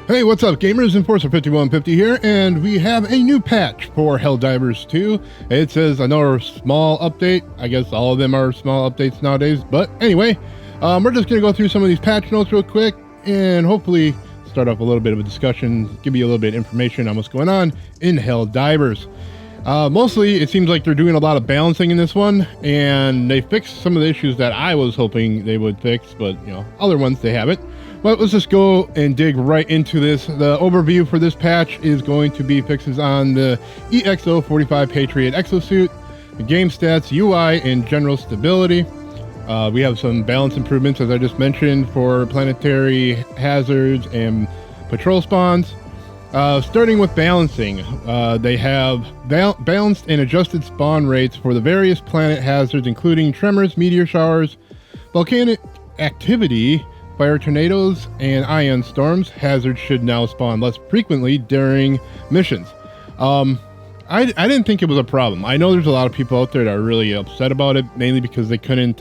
Hey, what's up, gamers? Enforcer5150 here, and we have a new patch for Helldivers 2. It says another small update. I guess all of them are small updates nowadays, but anyway, we're just going to go through some of these patch notes real quick, and hopefully start off a little bit of a discussion, give you a little bit of information on what's going on in Helldivers. Mostly, it seems like they're doing a lot of balancing in this one, and they fixed some of the issues that I was hoping they would fix, but, you know, other ones they haven't. But let's just go and dig right into this. The overview for this patch is going to be fixes on the EXO-45 Patriot Exosuit, the game stats, UI, and general stability. We have some balance improvements, as I just mentioned, for planetary hazards and patrol spawns. Starting with balancing, they have balanced and adjusted spawn rates for the various planet hazards, including tremors, meteor showers, volcanic activity, fire tornadoes, and ion storms. Hazards should now spawn less frequently during missions. I didn't think it was a problem. I know there's a lot of people out there that are really upset about it, mainly because they couldn't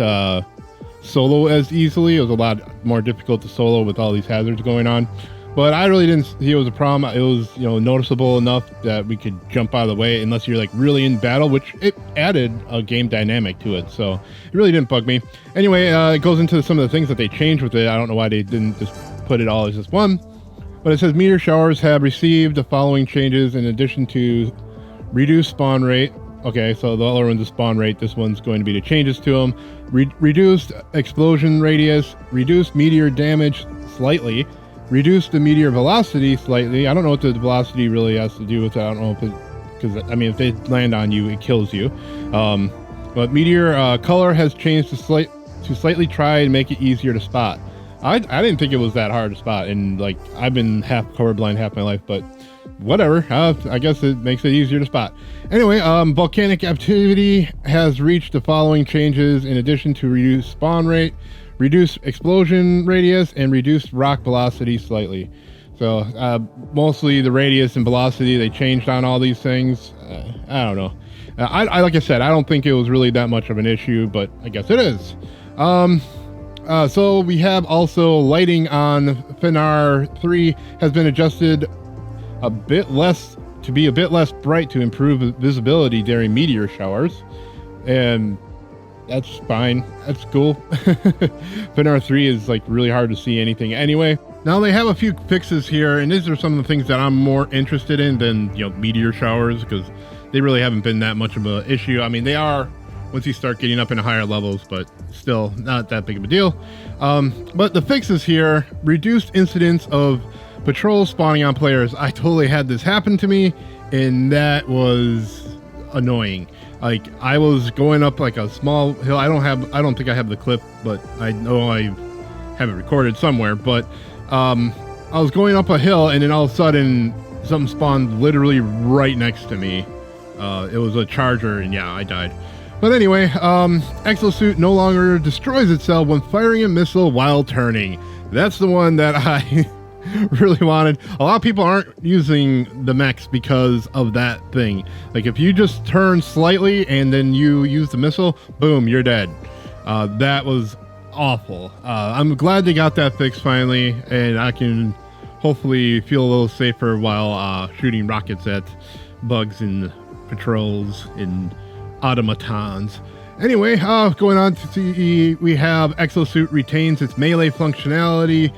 solo as easily. It was a lot more difficult to solo with all these hazards going on. But I really didn't see it was a problem. It was, you know, noticeable enough that we could jump out of the way unless you're like really in battle, which it added a game dynamic to it. So it really didn't bug me. Anyway, it goes into some of the things that they changed with it. I don't know why they didn't just put it all as just one. But it says meteor showers have received the following changes in addition to reduced spawn rate. Okay, so the other one's the spawn rate. This one's going to be the changes to them. Reduced explosion radius, reduced meteor damage slightly, reduce the meteor velocity slightly. I don't know what the velocity really has to do with it. I don't know if it, because I mean, if they land on you, it kills you. But meteor color has changed to slightly try and make it easier to spot. I didn't think it was that hard to spot, and like I've been half colorblind half my life, but whatever. I guess it makes it easier to spot. Anyway, volcanic activity has reached the following changes in addition to reduced spawn rate, reduced explosion radius, and reduced rock velocity slightly. So mostly the radius and velocity, they changed on all these things. I don't know. I like I said, I don't think it was really that much of an issue, but I guess it is. So we have also lighting on Finar 3 has been adjusted a bit less to be a bit less bright to improve visibility during meteor showers, and that's fine. That's cool. Finar 3 is like really hard to see anything anyway. Now they have a few fixes here, and these are some of the things that I'm more interested in than, you know, meteor showers, because they really haven't been that much of an issue. I mean, they are once you start getting up into higher levels, but still not that big of a deal. But the fixes here: reduced incidence of patrols spawning on players. I totally had this happen to me, and that was annoying. Like, I was going up like a small hill. I don't think I have the clip, but I know I have it recorded somewhere. But I was going up a hill, and then all of a sudden something spawned literally right next to me. It was a charger, and yeah, I died. But anyway, Exosuit no longer destroys itself when firing a missile while turning. That's the one that I really wanted. A lot of people aren't using the mechs because of that thing. Like, if you just turn slightly and then you use the missile, boom, you're dead. That was awful. I'm glad they got that fixed finally, and I can hopefully feel a little safer while shooting rockets at bugs and patrols and automatons. Anyway, going on to see, we have Exosuit retains its melee functionality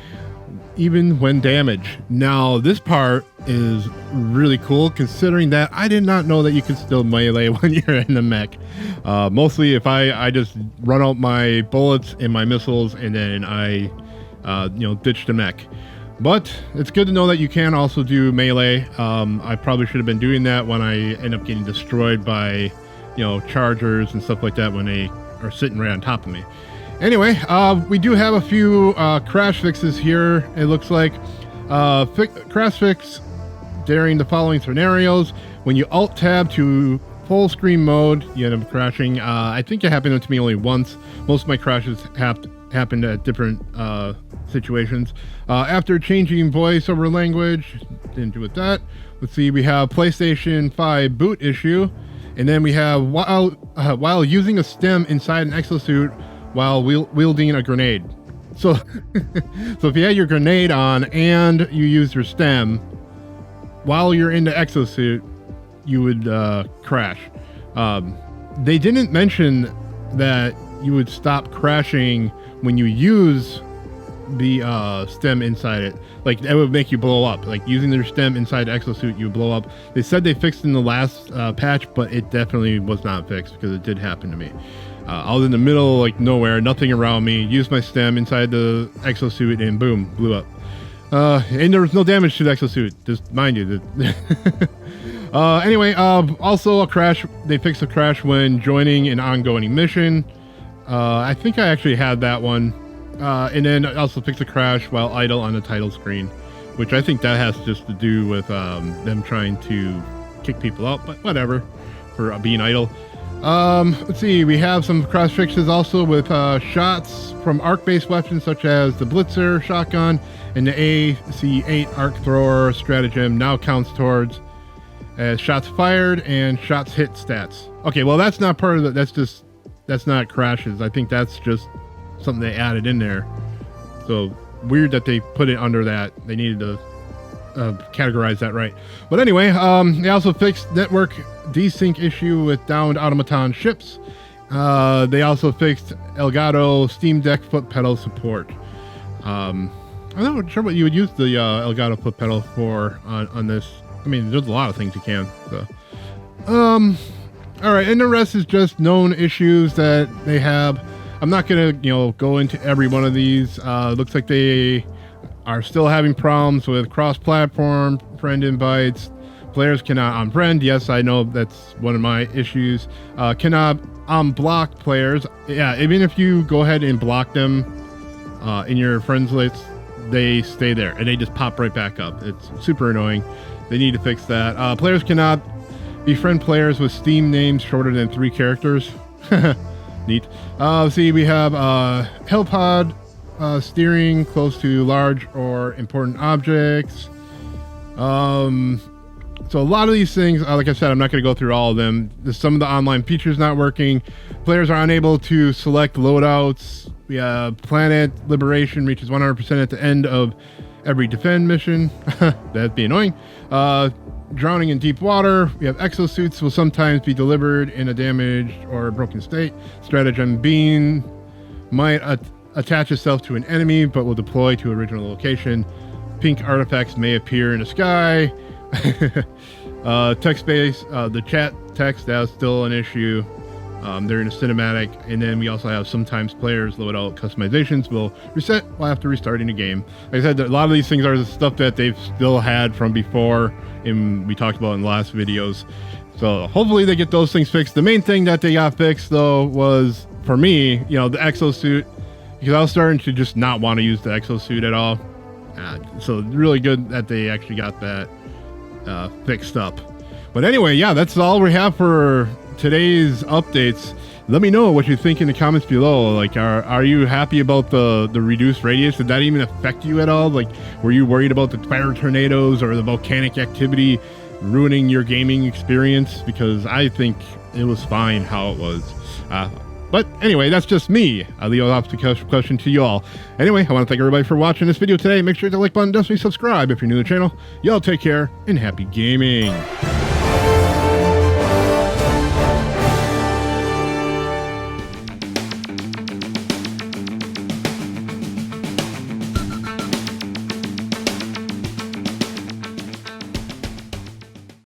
even when damaged. Now, this part is really cool, considering that I did not know that you could still melee when you're in the mech. Mostly if I just run out my bullets and my missiles, and then I ditch the mech. But it's good to know that you can also do melee. I probably should have been doing that when I end up getting destroyed by, chargers and stuff like that when they are sitting right on top of me. Anyway, we do have a few crash fixes here. It looks like crash fix during the following scenarios: when you alt tab to full screen mode, you end up crashing. I think it happened to me only once. Most of my crashes happened at different situations. After changing voice over language, didn't do with that. Let's see, we have PlayStation 5 boot issue, and then we have while using a stem inside an exosuit while wielding a grenade. so so if you had your grenade on and you used your stem while you're in the exosuit, you would crash. They didn't mention that you would stop crashing when you use the stem inside it. Like, that would make you blow up. Like, using their stem inside the exosuit, you blow up. They said they fixed in the last patch, but it definitely was not fixed, because it did happen to me. I was in the middle, like, nowhere, nothing around me, used my stem inside the exosuit, and boom, blew up. And there was no damage to the exosuit, just mind you. Anyway, also a crash. They fixed a crash when joining an ongoing mission. I think I actually had that one. And then also fixed a crash while idle on the title screen, which I think that has just to do with them trying to kick people out, but whatever, for being idle. Let's see, we have some crash fixes also with shots from arc-based weapons such as the Blitzer shotgun and the AC-8 arc thrower stratagem now counts towards as shots fired and shots hit stats. Okay, well, that's not part of the, that's not crashes. I think that's just something they added in there. So weird that they put it under that. They needed to categorize that right. But anyway, they also fixed network desync issue with downed automaton ships. They also fixed Elgato Steam Deck foot pedal support. I'm not sure what you would use the Elgato foot pedal for on this. I mean, there's a lot of things you can. So, all right, and the rest is just known issues that they have. I'm not gonna, go into every one of these. Looks like they are still having problems with cross-platform friend invites. Players cannot unfriend. Yes, I know that's one of my issues. Cannot unblock players. Yeah, even if you go ahead and block them in your friends list, they stay there and they just pop right back up. It's super annoying. They need to fix that. Players cannot befriend players with Steam names shorter than 3 characters. Neat. See, we have Hellpod steering close to large or important objects. So a lot of these things, like I said, I'm not going to go through all of them. Some of the online features not working. Players are unable to select loadouts. We have planet liberation reaches 100% at the end of every defend mission. That'd be annoying. Drowning in deep water. We have exosuits will sometimes be delivered in a damaged or broken state. Stratagem beam might attach itself to an enemy but will deploy to original location. Pink artifacts may appear in the sky. Text space, the chat text, that's still an issue. They're in a cinematic, and then we also have sometimes players loadout customizations will reset after restarting the game. Like I said, a lot of these things are the stuff that they've still had from before, and we talked about in the last videos. So hopefully they get those things fixed. The main thing that they got fixed, though, was, for me, the exosuit, because I was starting to just not want to use the exosuit at all. So really good that they actually got that fixed up. But anyway, yeah, that's all we have for today's updates. Let me know what you think in the comments below. Like, are you happy about the reduced radius? Did that even affect you at all? Like, were you worried about the fire tornadoes or the volcanic activity ruining your gaming experience? Because I think it was fine how it was. But anyway, that's just me. I leave off the question to you all. Anyway, I want to thank everybody for watching this video today. Make sure to like button, definitely subscribe if you're new to the channel. Y'all take care and happy gaming.